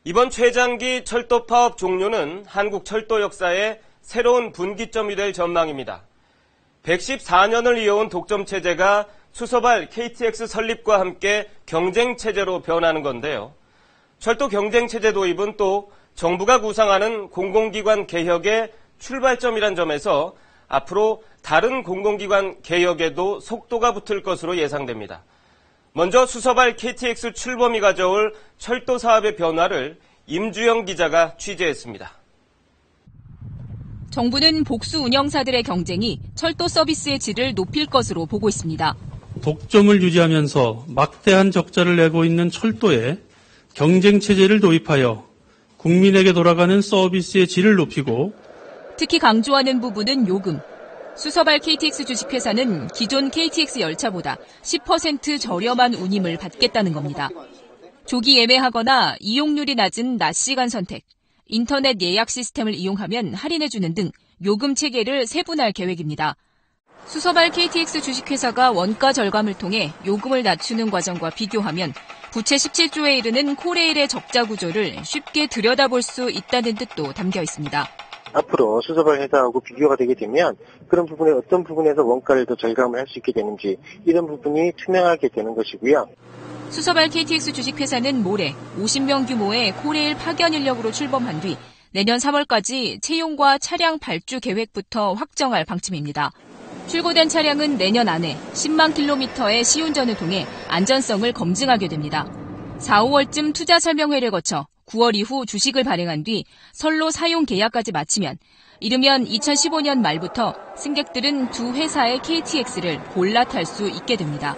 이번 최장기 철도 파업 종료는 한국 철도 역사의 새로운 분기점이 될 전망입니다. 114년을 이어온 독점 체제가 수서발 KTX 설립과 함께 경쟁 체제로 변하는 건데요. 철도 경쟁 체제 도입은 또 정부가 구상하는 공공기관 개혁의 출발점이란 점에서 앞으로 다른 공공기관 개혁에도 속도가 붙을 것으로 예상됩니다. 먼저 수서발 KTX 출범이 가져올 철도 사업의 변화를 임주영 기자가 취재했습니다. 정부는 복수 운영사들의 경쟁이 철도 서비스의 질을 높일 것으로 보고 있습니다. 독점을 유지하면서 막대한 적자를 내고 있는 철도에 경쟁 체제를 도입하여 국민에게 돌아가는 서비스의 질을 높이고 특히 강조하는 부분은 요금. 수서발 KTX 주식회사는 기존 KTX 열차보다 10% 저렴한 운임을 받겠다는 겁니다. 조기 예매하거나 이용률이 낮은 낮 시간 선택, 인터넷 예약 시스템을 이용하면 할인해주는 등 요금 체계를 세분할 계획입니다. 수서발 KTX 주식회사가 원가 절감을 통해 요금을 낮추는 과정과 비교하면 부채 17조에 이르는 코레일의 적자 구조를 쉽게 들여다볼 수 있다는 뜻도 담겨 있습니다. 앞으로 수서발 회사하고 비교가 되게 되면 그런 부분에 어떤 부분에서 원가를 더 절감을 할 수 있게 되는지 이런 부분이 투명하게 되는 것이고요. 수서발 KTX 주식회사는 모레 50명 규모의 코레일 파견 인력으로 출범한 뒤 내년 3월까지 채용과 차량 발주 계획부터 확정할 방침입니다. 출고된 차량은 내년 안에 10만 킬로미터의 시운전을 통해 안전성을 검증하게 됩니다. 4, 5월쯤 투자 설명회를 거쳐 9월 이후 주식을 발행한 뒤 선로 사용 계약까지 마치면 이르면 2015년 말부터 승객들은 두 회사의 KTX를 골라 탈 수 있게 됩니다.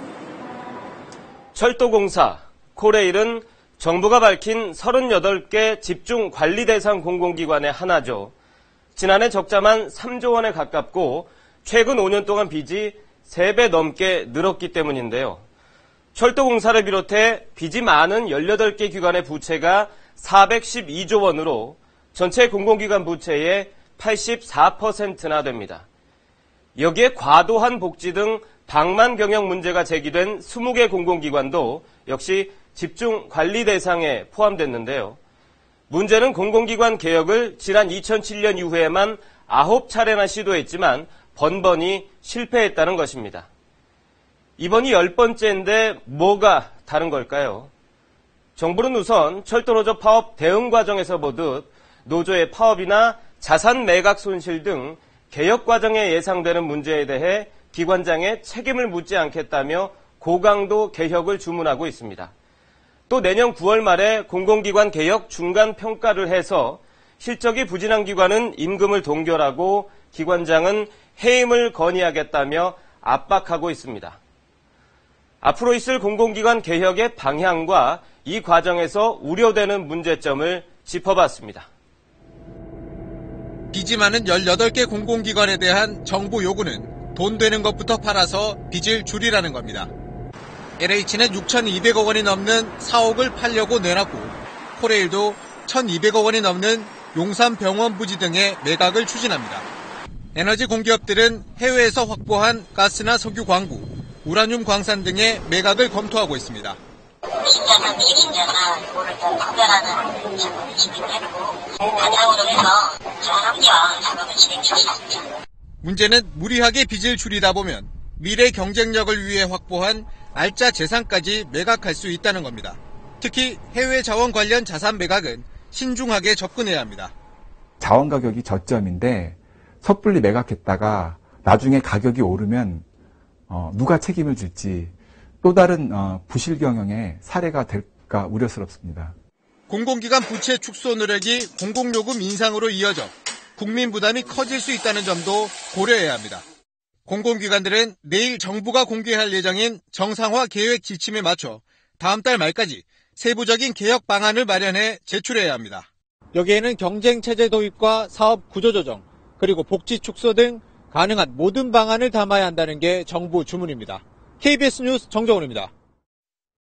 철도공사, 코레일은 정부가 밝힌 38개 집중 관리 대상 공공기관의 하나죠. 지난해 적자만 3조 원에 가깝고 최근 5년 동안 빚이 3배 넘게 늘었기 때문인데요. 철도공사를 비롯해 빚이 많은 18개 기관의 부채가 412조 원으로 전체 공공기관 부채의 84%나 됩니다. 여기에 과도한 복지 등 방만 경영 문제가 제기된 20개 공공기관도 역시 집중 관리 대상에 포함됐는데요. 문제는 공공기관 개혁을 지난 2007년 이후에만 9차례나 시도했지만 번번이 실패했다는 것입니다. 이번이 10번째인데 뭐가 다른 걸까요? 정부는 우선 철도노조 파업 대응 과정에서 보듯 노조의 파업이나 자산 매각 손실 등 개혁 과정에 예상되는 문제에 대해 기관장의 책임을 묻지 않겠다며 고강도 개혁을 주문하고 있습니다. 또 내년 9월 말에 공공기관 개혁 중간 평가를 해서 실적이 부진한 기관은 임금을 동결하고 기관장은 해임을 건의하겠다며 압박하고 있습니다. 앞으로 있을 공공기관 개혁의 방향과 이 과정에서 우려되는 문제점을 짚어봤습니다. 빚이 많은 18개 공공기관에 대한 정부 요구는 돈 되는 것부터 팔아서 빚을 줄이라는 겁니다. LH는 6,200억 원이 넘는 사옥을 팔려고 내놨고 코레일도 1,200억 원이 넘는 용산병원 부지 등의 매각을 추진합니다. 에너지 공기업들은 해외에서 확보한 가스나 석유 광구, 우라늄 광산 등의 매각을 검토하고 있습니다. 신자나 비신자나 이거를 좀 구별하는 작업을 진행했고 바탕으로 해서 정합리화 작업을 진행했습니다. 문제는 무리하게 빚을 줄이다 보면 미래 경쟁력을 위해 확보한 알짜 재산까지 매각할 수 있다는 겁니다. 특히 해외 자원 관련 자산 매각은 신중하게 접근해야 합니다. 자원 가격이 저점인데 섣불리 매각했다가 나중에 가격이 오르면 누가 책임을 질지 또 다른 부실 경영의 사례가 될까 우려스럽습니다. 공공기관 부채 축소 노력이 공공요금 인상으로 이어져 국민 부담이 커질 수 있다는 점도 고려해야 합니다. 공공기관들은 내일 정부가 공개할 예정인 정상화 계획 지침에 맞춰 다음 달 말까지 세부적인 개혁 방안을 마련해 제출해야 합니다. 여기에는 경쟁체제 도입과 사업 구조조정, 그리고 복지 축소 등 가능한 모든 방안을 담아야 한다는 게 정부 주문입니다. KBS 뉴스 정정훈입니다.